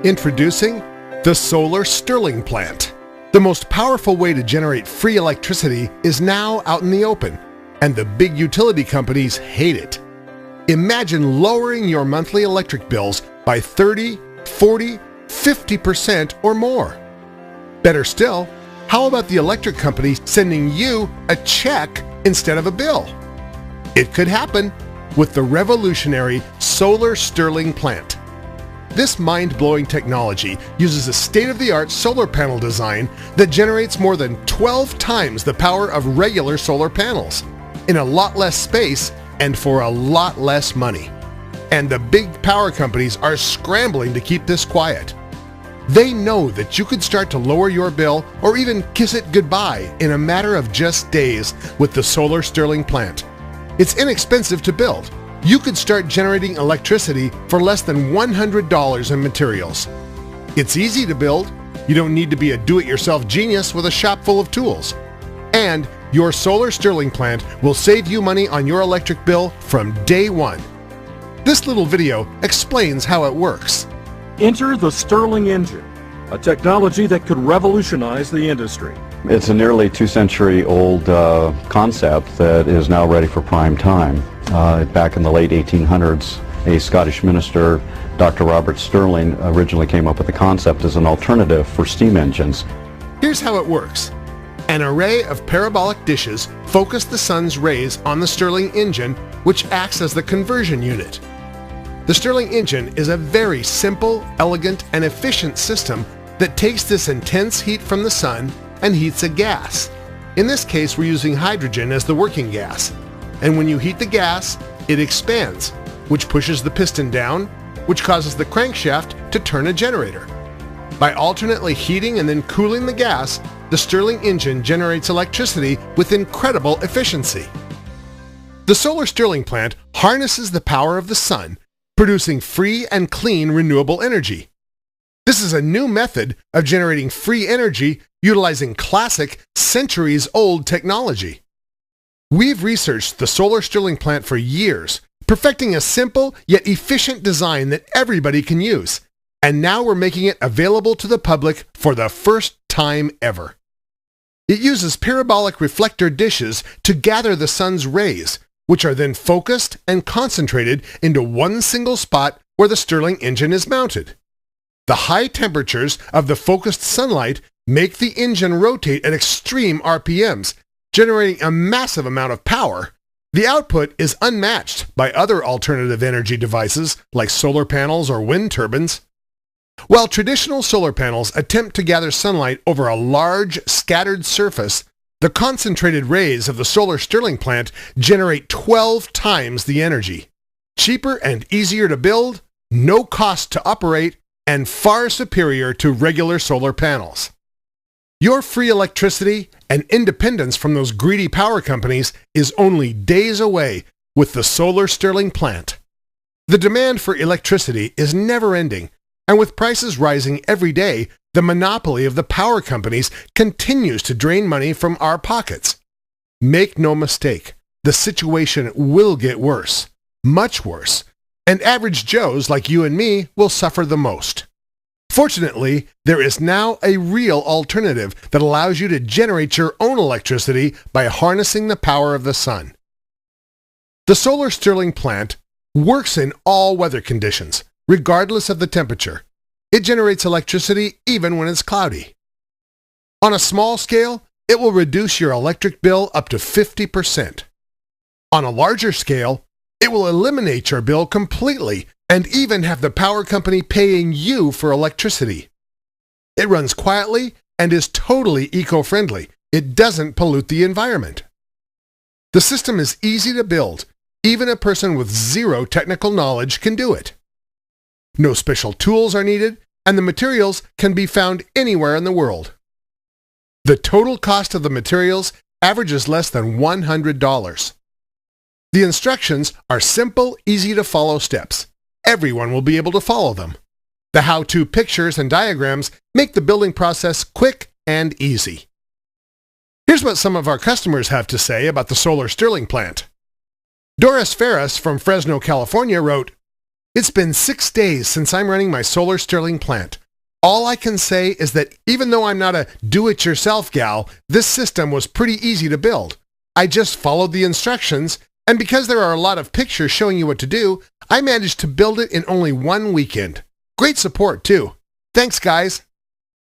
Introducing the Solar Stirling plant. The most powerful way to generate free electricity is now out in the open, and the big utility companies hate it. Imagine lowering your monthly electric bills by 30, 40, 50% or more. Better still, how about the electric company sending you a check instead of a bill? It could happen with the revolutionary Solar Stirling plant. This mind-blowing technology uses a state-of-the-art solar panel design that generates more than 12 times the power of regular solar panels in a lot less space and for a lot less money. And the big power companies are scrambling to keep this quiet. They know that you could start to lower your bill or even kiss it goodbye in a matter of just days with the Solar Stirling plant. It's inexpensive to build. You could start generating electricity for less than $100 in materials. It's easy to build. You don't need to be a do-it-yourself genius with a shop full of tools. And your Solar Stirling plant will save you money on your electric bill from day one. This little video explains how it works. Enter the Stirling engine, a technology that could revolutionize the industry. It's a nearly 2-century-old concept that is now ready for prime time. Back in the late 1800s, a Scottish minister, Dr. Robert Stirling, originally came up with the concept as an alternative for steam engines. Here's how it works. An array of parabolic dishes focus the sun's rays on the Stirling engine, which acts as the conversion unit. The Stirling engine is a very simple, elegant, and efficient system that takes this intense heat from the sun and heats a gas. In this case, we're using hydrogen as the working gas. And when you heat the gas, it expands, which pushes the piston down, which causes the crankshaft to turn a generator. By alternately heating and then cooling the gas, the Stirling engine generates electricity with incredible efficiency. The Solar Stirling plant harnesses the power of the sun, producing free and clean renewable energy. This is a new method of generating free energy utilizing classic, centuries-old technology. We've researched the Solar Stirling plant for years, perfecting a simple yet efficient design that everybody can use, and now we're making it available to the public for the first time ever. It uses parabolic reflector dishes to gather the sun's rays, which are then focused and concentrated into one single spot where the Stirling engine is mounted. The high temperatures of the focused sunlight make the engine rotate at extreme RPMs, generating a massive amount of power. The output is unmatched by other alternative energy devices like solar panels or wind turbines. While traditional solar panels attempt to gather sunlight over a large, scattered surface, the concentrated rays of the Solar Stirling plant generate 12 times the energy. Cheaper and easier to build, no cost to operate, and far superior to regular solar panels. Your free electricity and independence from those greedy power companies is only days away with the Solar Stirling plant. The demand for electricity is never-ending, and with prices rising every day, the monopoly of the power companies continues to drain money from our pockets. Make no mistake, the situation will get worse, much worse, and average Joes like you and me will suffer the most. Fortunately, there is now a real alternative that allows you to generate your own electricity by harnessing the power of the sun. The Solar Stirling plant works in all weather conditions, regardless of the temperature. It generates electricity even when it's cloudy. On a small scale, it will reduce your electric bill up to 50%. On a larger scale, it will eliminate your bill completely and even have the power company paying you for electricity. It runs quietly and is totally eco-friendly. It doesn't pollute the environment. The system is easy to build. Even a person with zero technical knowledge can do it. No special tools are needed, and the materials can be found anywhere in the world. The total cost of the materials averages less than $100. The instructions are simple, easy-to-follow steps. Everyone will be able to follow them. The how-to pictures and diagrams make the building process quick and easy. Here's what some of our customers have to say about the Solar Stirling plant. Doris Ferris from Fresno, California wrote, It's been 6 days since I'm running my solar Stirling plant. All I can say is that even though I'm not a do-it-yourself gal, this system was pretty easy to build. I just followed the instructions, and because there are a lot of pictures showing you what to do, I managed to build it in only one weekend. Great support, too. Thanks, guys.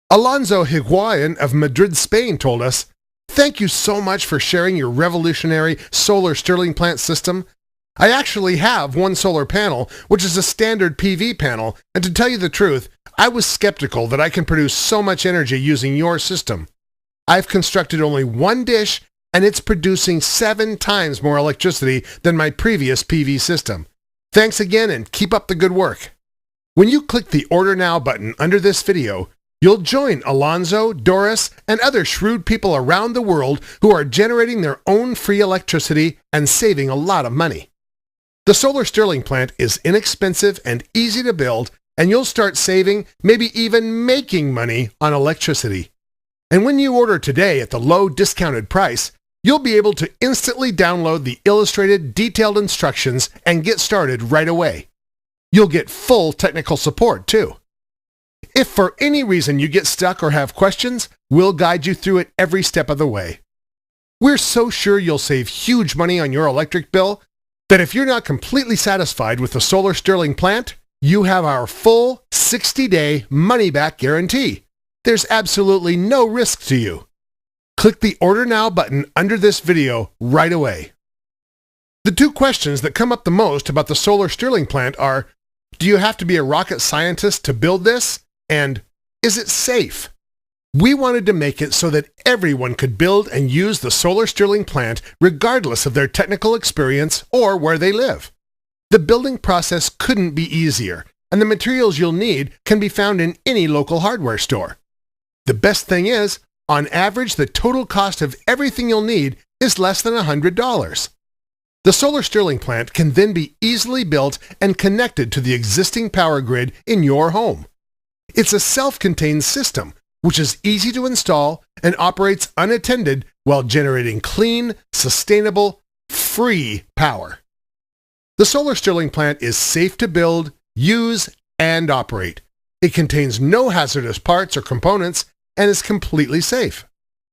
Alonso Higuain of Madrid, Spain told us, "Thank you so much for sharing your revolutionary solar Stirling plant system. I actually have one solar panel, which is a standard PV panel, and to tell you the truth, I was skeptical that I can produce so much energy using your system. I've constructed only one dish, and it's producing 7 times more electricity than my previous PV system. Thanks again, and keep up the good work." When you click the Order Now button under this video, you'll join Alonso, Doris, and other shrewd people around the world who are generating their own free electricity and saving a lot of money. The solar Stirling plant is inexpensive and easy to build, and you'll start saving, maybe even making money on electricity. And when you order today at the low discounted price, you'll be able to instantly download the illustrated, detailed instructions and get started right away. You'll get full technical support, too. If for any reason you get stuck or have questions, we'll guide you through it every step of the way. We're so sure you'll save huge money on your electric bill that if you're not completely satisfied with the solar Stirling plant, you have our full 60-day money-back guarantee. There's absolutely no risk to you. Click the Order Now button under this video right away. The 2 questions that come up the most about the solar Stirling plant are, do you have to be a rocket scientist to build this? And is it safe? We wanted to make it so that everyone could build and use the solar Stirling plant regardless of their technical experience or where they live. The building process couldn't be easier, and the materials you'll need can be found in any local hardware store. The best thing is, on average, the total cost of everything you'll need is less than $100. The solar Stirling plant can then be easily built and connected to the existing power grid in your home. It's a self-contained system, which is easy to install and operates unattended while generating clean, sustainable, free power. The solar Stirling plant is safe to build, use, and operate. It contains no hazardous parts or components and is completely safe.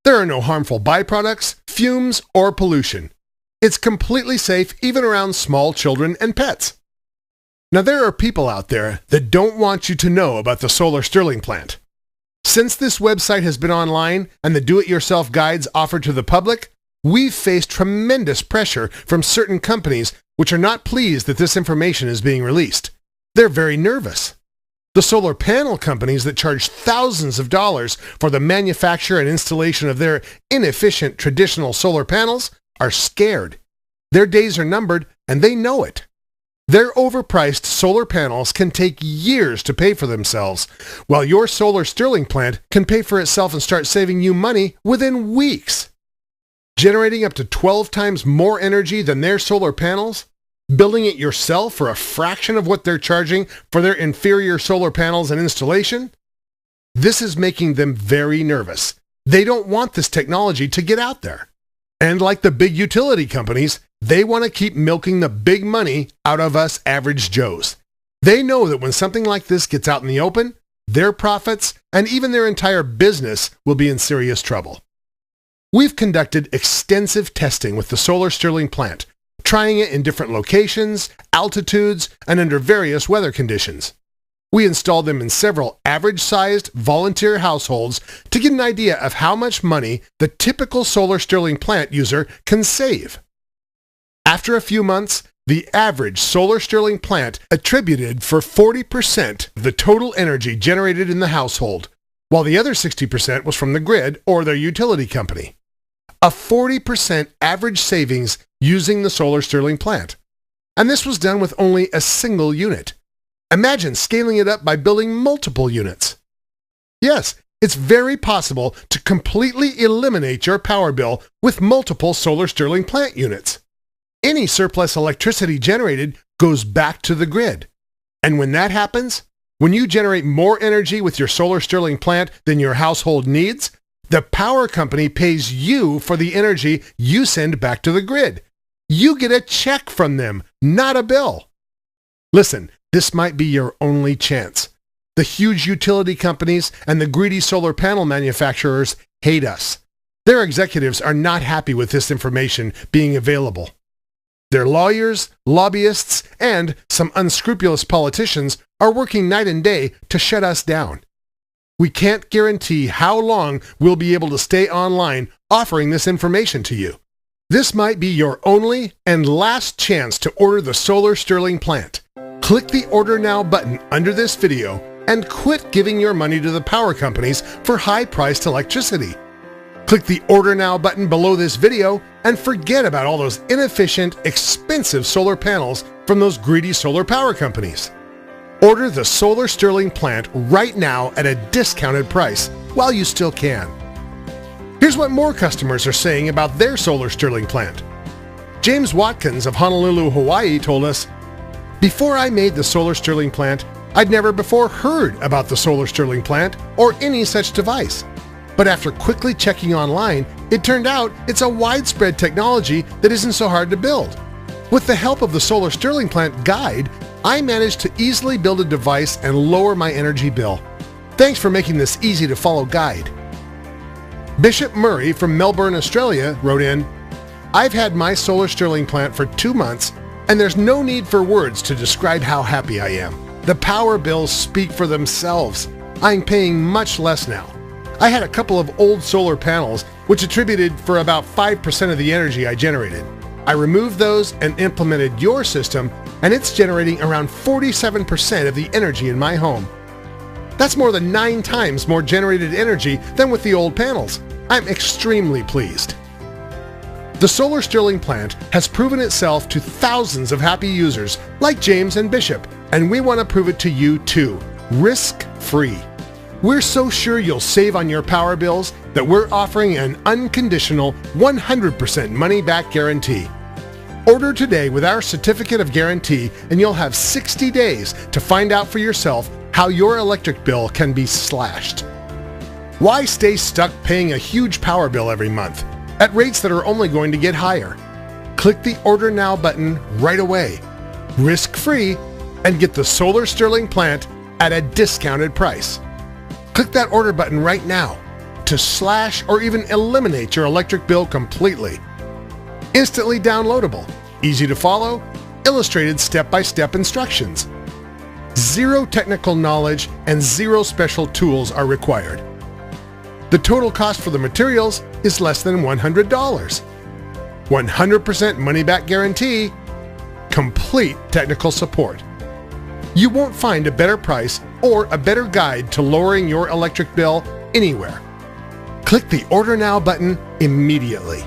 There are no harmful byproducts, fumes, or pollution. It's completely safe even around small children and pets. Now, there are people out there that don't want you to know about the solar Stirling plant. Since this website has been online and the do-it-yourself guides offered to the public, we've faced tremendous pressure from certain companies which are not pleased that this information is being released. They're very nervous. The solar panel companies that charge thousands of dollars for the manufacture and installation of their inefficient traditional solar panels are scared. Their days are numbered, and they know it. Their overpriced solar panels can take years to pay for themselves, while your solar Stirling plant can pay for itself and start saving you money within weeks. Generating up to 12 times more energy than their solar panels? Building it yourself for a fraction of what they're charging for their inferior solar panels and installation? This is making them very nervous. They don't want this technology to get out there. And like the big utility companies, they want to keep milking the big money out of us average Joes. They know that when something like this gets out in the open, their profits and even their entire business will be in serious trouble. We've conducted extensive testing with the solar Stirling plant, trying it in different locations, altitudes, and under various weather conditions. We installed them in several average-sized volunteer households to get an idea of how much money the typical solar Stirling plant user can save. After a few months, the average solar Stirling plant attributed for 40% of the total energy generated in the household, while the other 60% was from the grid or their utility company. A 40% average savings using the solar Stirling plant. And this was done with only a single unit. Imagine scaling it up by building multiple units. Yes, it's very possible to completely eliminate your power bill with multiple solar Stirling plant units. Any surplus electricity generated goes back to the grid. And when that happens, when you generate more energy with your solar Stirling plant than your household needs, the power company pays you for the energy you send back to the grid. You get a check from them, not a bill. Listen, this might be your only chance. The huge utility companies and the greedy solar panel manufacturers hate us. Their executives are not happy with this information being available. Their lawyers, lobbyists, and some unscrupulous politicians are working night and day to shut us down. We can't guarantee how long we'll be able to stay online offering this information to you. This might be your only and last chance to order the solar Stirling plant. Click the Order Now button under this video and quit giving your money to the power companies for high-priced electricity. Click the Order Now button below this video and forget about all those inefficient, expensive solar panels from those greedy solar power companies. Order the solar Stirling plant right now at a discounted price while you still can. Here's what more customers are saying about their solar Stirling plant. James Watkins of Honolulu, Hawaii told us, "Before I made the solar Stirling plant, I'd never before heard about the solar Stirling plant or any such device. But after quickly checking online, it turned out it's a widespread technology that isn't so hard to build. With the help of the solar Stirling plant guide, I managed to easily build a device and lower my energy bill. Thanks for making this easy to follow guide." Bishop Murray from Melbourne, Australia wrote in, "I've had my solar Stirling plant for 2 months and there's no need for words to describe how happy I am. The power bills speak for themselves. I'm paying much less now. I had a couple of old solar panels which attributed for about 5% of the energy I generated. I removed those and implemented your system and it's generating around 47% of the energy in my home. That's more than 9 times more generated energy than with the old panels. I'm extremely pleased." The solar Stirling plant has proven itself to thousands of happy users like James and Bishop, and we want to prove it to you too, risk-free. We're so sure you'll save on your power bills that we're offering an unconditional 100% money-back guarantee. Order today with our certificate of guarantee and you'll have 60 days to find out for yourself how your electric bill can be slashed. Why stay stuck paying a huge power bill every month at rates that are only going to get higher? Click the Order Now button right away, risk-free, and get the solar Stirling plant at a discounted price. Click that order button right now to slash or even eliminate your electric bill completely. Instantly downloadable, easy to follow, illustrated step-by-step instructions. Zero technical knowledge and zero special tools are required. The total cost for the materials is less than $100. 100% money-back guarantee, complete technical support. You won't find a better price or a better guide to lowering your electric bill anywhere. Click the Order Now button immediately.